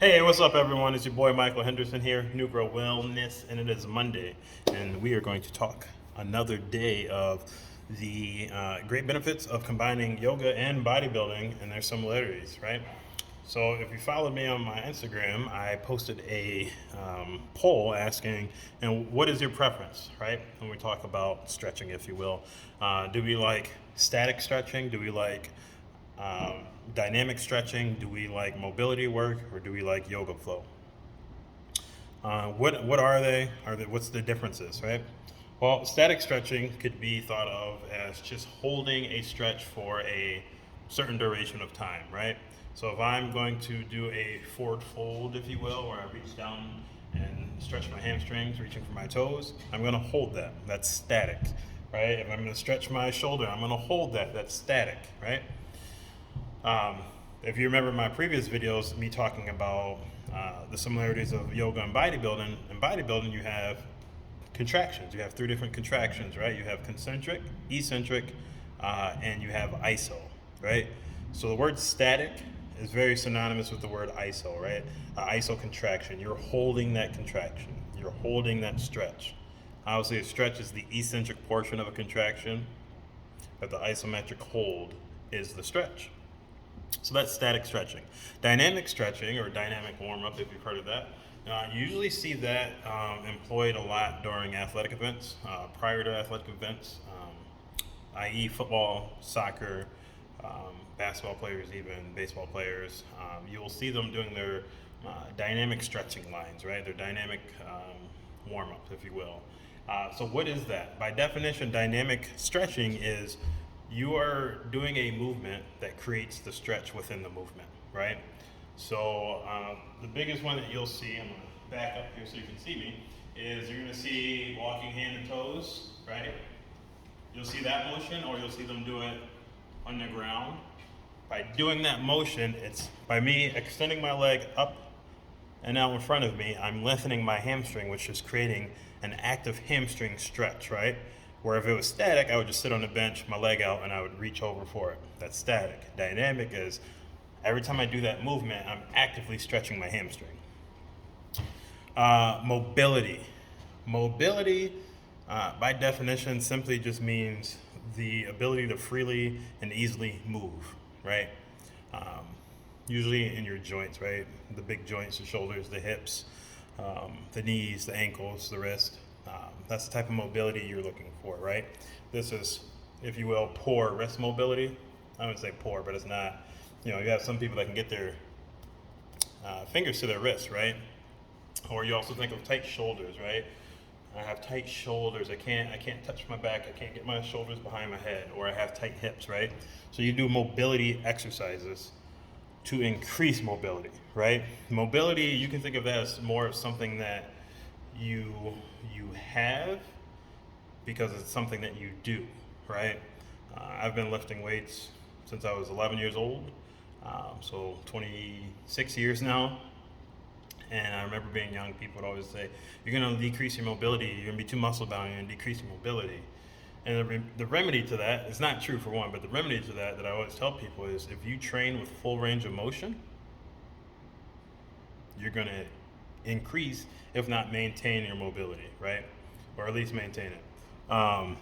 Hey, what's up, everyone? It's your boy Michael Henderson here, Nugro Wellness, and it is Monday, and we are going to talk another day of the great benefits of combining yoga and bodybuilding and their similarities, right? So, if you followed me on my Instagram, I posted a poll asking, and what is your preference, right? When we talk about stretching, if you will, do we like static stretching? Do we like um, dynamic stretching? Do we like mobility work, or do we like yoga flow? What are they? What's the differences, right? Well, static stretching could be thought of as just holding a stretch for a certain duration of time, right? So if I'm going to do a forward fold, if you will, where I reach down and stretch my hamstrings, reaching for my toes, I'm going to hold that. That's static, right? If I'm going to stretch my shoulder, I'm going to hold that. That's static, right? Um, if you remember my previous videos, me talking about the similarities of yoga and bodybuilding, you have contractions. You have three different contractions, right? You have concentric, eccentric, and you have iso, right? So the word static is very synonymous with the word iso, right? Iso contraction. You're holding that contraction. You're holding that stretch. Obviously, a stretch is the eccentric portion of a contraction, but the isometric hold is the stretch. So that's static stretching. Dynamic stretching, or dynamic warm up, if you've heard of that, you usually see that employed a lot during athletic events, prior to athletic events, i.e., football, soccer, basketball players, even baseball players. You will see them doing their dynamic stretching lines, right? Their dynamic warm ups, if you will. So, what is that? By definition, dynamic stretching is you are doing a movement that creates the stretch within the movement, right? So the biggest one that you'll see, I'm gonna back up here so you can see me, is you're gonna see walking hand and toes, right? You'll see that motion, or you'll see them do it on the ground. By doing that motion, it's by me extending my leg up and out in front of me, I'm lengthening my hamstring, which is creating an active hamstring stretch, right? Where if it was static, I would just sit on the bench, my leg out, and I would reach over for it. That's static. Dynamic is every time I do that movement, I'm actively stretching my hamstring. Mobility. Mobility, by definition, simply just means the ability to freely and easily move, right? Um, Usually in your joints, right? The big joints, the shoulders, the hips, the knees, the ankles, the wrist. That's the type of mobility you're looking for, right? This is, if you will, poor wrist mobility. I wouldn't say poor, but it's not. You know, you have some people that can get their fingers to their wrists, right? Or you also think of tight shoulders, right? I have tight shoulders. I can't touch my back. I can't get my shoulders behind my head. Or I have tight hips, right? So you do mobility exercises to increase mobility, right? Mobility, you can think of that as more of something that you have because it's something that you do, right? I've been lifting weights since I was 11 years old, so 26 years now. And I remember being young, people would always say, "You're going to decrease your mobility. You're going to be too muscle bound. You're going to decrease your mobility." And the remedy to that, it's not true for one, but the remedy to that I always tell people is if you train with full range of motion, you're going to increase, if not maintain, your mobility, right? Or at least maintain it. Got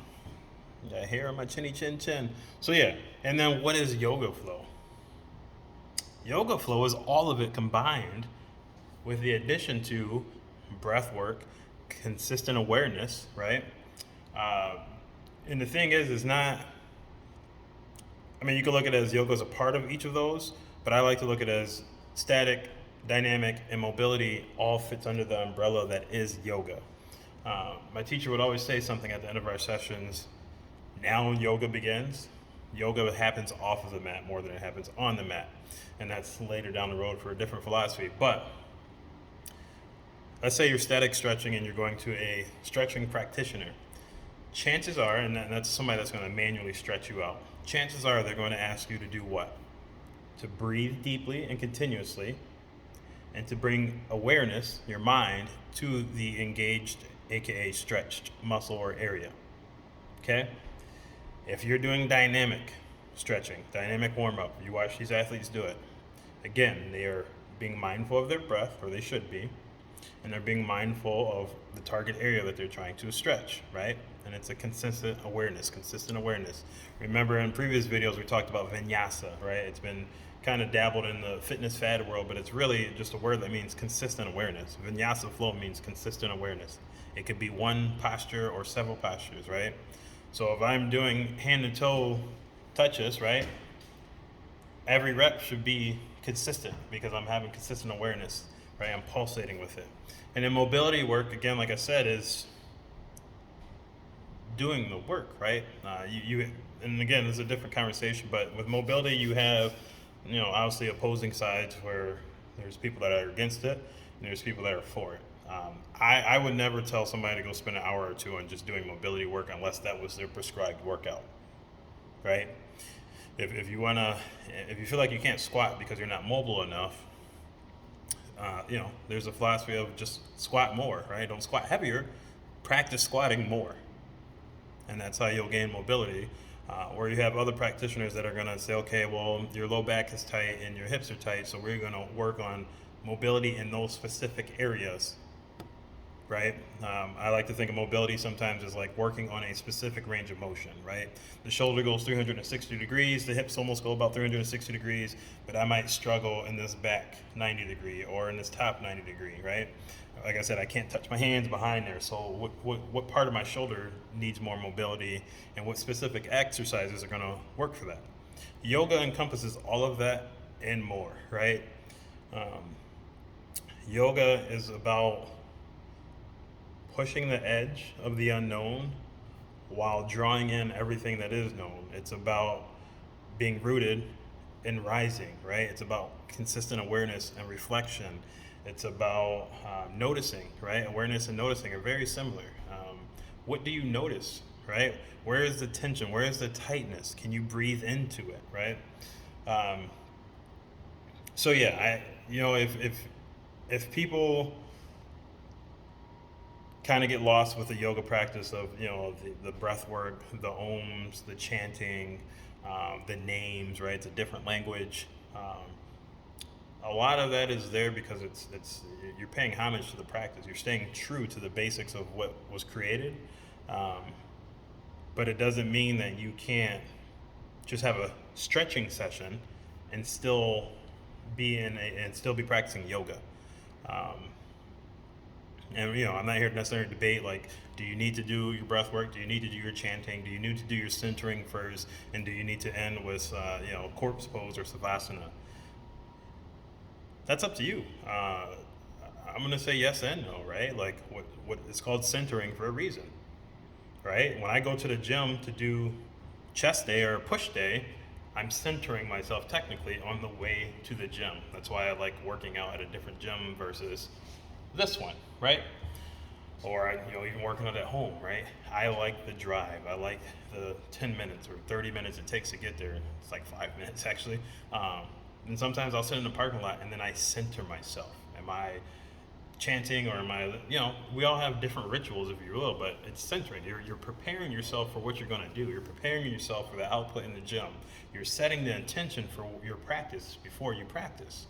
hair on my chinny chin chin. So yeah, and then what is yoga flow? Yoga flow is all of it combined with the addition to breath work, consistent awareness, right? Uh, and the thing is not, I mean, you can look at it as yoga as a part of each of those, but I like to look at it as static, dynamic, and mobility all fits under the umbrella that is yoga. My teacher would always say something at the end of our sessions, now yoga begins. Yoga happens off of the mat more than it happens on the mat. And that's later down the road for a different philosophy. But let's say you're static stretching and you're going to a stretching practitioner. Chances are, and that's somebody that's going to manually stretch you out, chances are they're going to ask you to do what? To breathe deeply and continuously, and to bring awareness, your mind, to the engaged, aka stretched muscle or area. Okay? If you're doing dynamic stretching, dynamic warm up, you watch these athletes do it. Again, they are being mindful of their breath, or they should be, and they're being mindful of the target area that they're trying to stretch, right? And it's a consistent awareness. Remember in previous videos we talked about vinyasa, right? It's been kind of dabbled in the fitness fad world, but it's really just a word that means consistent awareness. Vinyasa flow means consistent awareness. It could be one posture or several postures, right? So if I'm doing hand and toe touches, right, every rep should be consistent because I'm having consistent awareness, right? I'm pulsating with it. And then mobility work, again, like I said, is doing the work, right? And again, this is a different conversation, but with mobility, you have, obviously opposing sides where there's people that are against it and there's people that are for it. I would never tell somebody to go spend an hour or two on just doing mobility work unless that was their prescribed workout, right? If you feel like you can't squat because you're not mobile enough, there's a philosophy of just squat more, right? Don't squat heavier, practice squatting more. And that's how you'll gain mobility. Or you have other practitioners that are going to say, okay, well, your low back is tight and your hips are tight, so we're going to work on mobility in those specific areas, right? I like to think of mobility sometimes as like working on a specific range of motion, right? The shoulder goes 360 degrees, the hips almost go about 360 degrees, but I might struggle in this back 90 degree or in this top 90 degree, right? Like I said, I can't touch my hands behind there, so what part of my shoulder needs more mobility and what specific exercises are going to work for that? Yoga encompasses all of that and more, right? Yoga is about pushing the edge of the unknown while drawing in everything that is known. It's about being rooted in rising, right? It's about consistent awareness and reflection. It's about noticing, right? Awareness and noticing are very similar. What do you notice, right? Where is the tension? Where is the tightness? Can you breathe into it, right? So yeah, if people kind of get lost with the yoga practice of the breath work, the ohms, the chanting, the names, right? It's a different language. A lot of that is there because it's you're paying homage to the practice. You're staying true to the basics of what was created, but it doesn't mean that you can't just have a stretching session and still be practicing yoga. And I'm not here to necessarily debate like, do you need to do your breath work? Do you need to do your chanting? Do you need to do your centering first? And do you need to end with corpse pose or savasana? That's up to you. I'm gonna say yes and no, right? Like what it's called centering for a reason, right? When I go to the gym to do chest day or push day, I'm centering myself technically on the way to the gym. That's why I like working out at a different gym versus this one, right? Or even working out at home, right? I like the drive. I like the 10 minutes or 30 minutes it takes to get there. It's like 5 minutes actually. And sometimes I'll sit in the parking lot and then I center myself. Am I chanting or am I, we all have different rituals, if you will, but it's centering. You're preparing yourself for what you're going to do. You're preparing yourself for the output in the gym. You're setting the intention for your practice before you practice.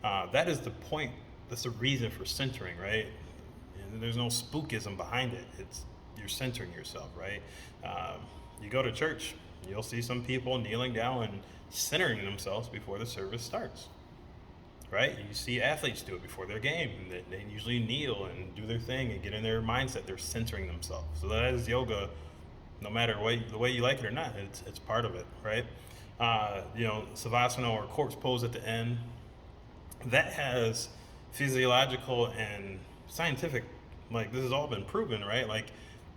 That is the point. That's the reason for centering, right? And there's no spookism behind it. You're centering yourself, right? You go to church, you'll see some people kneeling down and centering themselves before the service starts, right? You see athletes do it before their game. They usually kneel and do their thing and get in their mindset. They're centering themselves. So that is yoga, no matter the way you like it or not. It's part of it, right? Savasana or corpse pose at the end, that has physiological and scientific, like this has all been proven, right? Like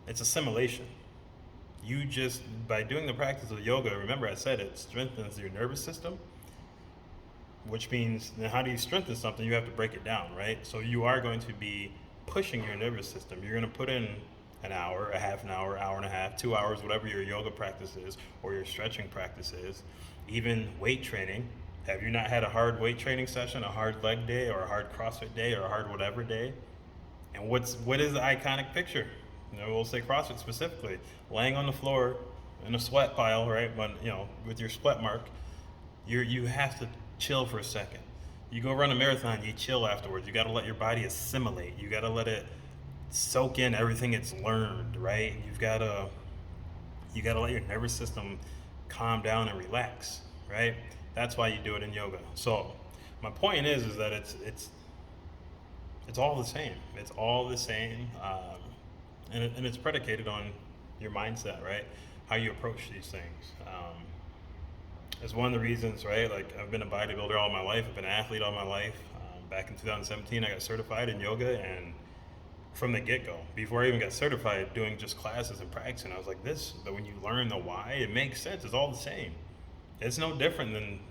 it's assimilation. You just, by doing the practice of yoga, remember I said it strengthens your nervous system, which means then how do you strengthen something? You have to break it down, right? So you are going to be pushing your nervous system. You're going to put in an hour, a half an hour, hour and a half, 2 hours, whatever your yoga practice is or your stretching practice is, even weight training. Have you not had a hard weight training session, a hard leg day or a hard CrossFit day or a hard whatever day? And what is the iconic picture? We'll say CrossFit specifically, laying on the floor in a sweat pile, right? But with your sweat mark, you have to chill for a second. You go run a marathon, you chill afterwards. You got to let your body assimilate. You got to let it soak in everything it's learned, right? You got to let your nervous system calm down and relax, right? That's why you do it in yoga. So, my point is that it's all the same. It's all the same, and it's predicated on your mindset, right? How you approach these things. It's one of the reasons, right? Like I've been a bodybuilder all my life. I've been an athlete all my life. Back in 2017, I got certified in yoga, and from the get-go, before I even got certified, doing just classes and practicing, I was like, this. But when you learn the why, it makes sense. It's all the same. It's no different than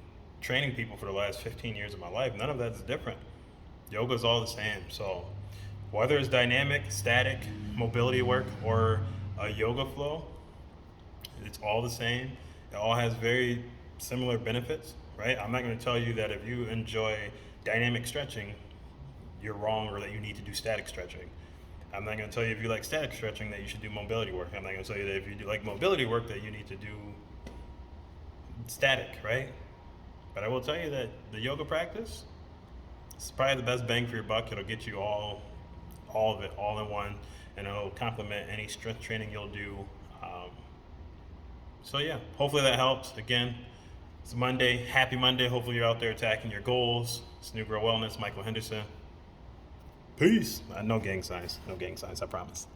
training people for the last 15 years of my life. None of that's different. Yoga's all the same. So whether it's dynamic, static, mobility work, or a yoga flow, it's all the same. It all has very similar benefits, right? I'm not going to tell you that if you enjoy dynamic stretching, you're wrong, or that you need to do static stretching. I'm not going to tell you if you like static stretching that you should do mobility work. I'm not going to tell you that if you do like mobility work that you need to do static, right? But I will tell you that the yoga practice is probably the best bang for your buck. It'll get you all of it, all in one, and it'll complement any strength training you'll do. So yeah, hopefully that helps. Again, it's Monday. Happy Monday. Hopefully you're out there attacking your goals. It's New Girl Wellness, Michael Henderson. Peace. No gang signs. No gang signs, I promise.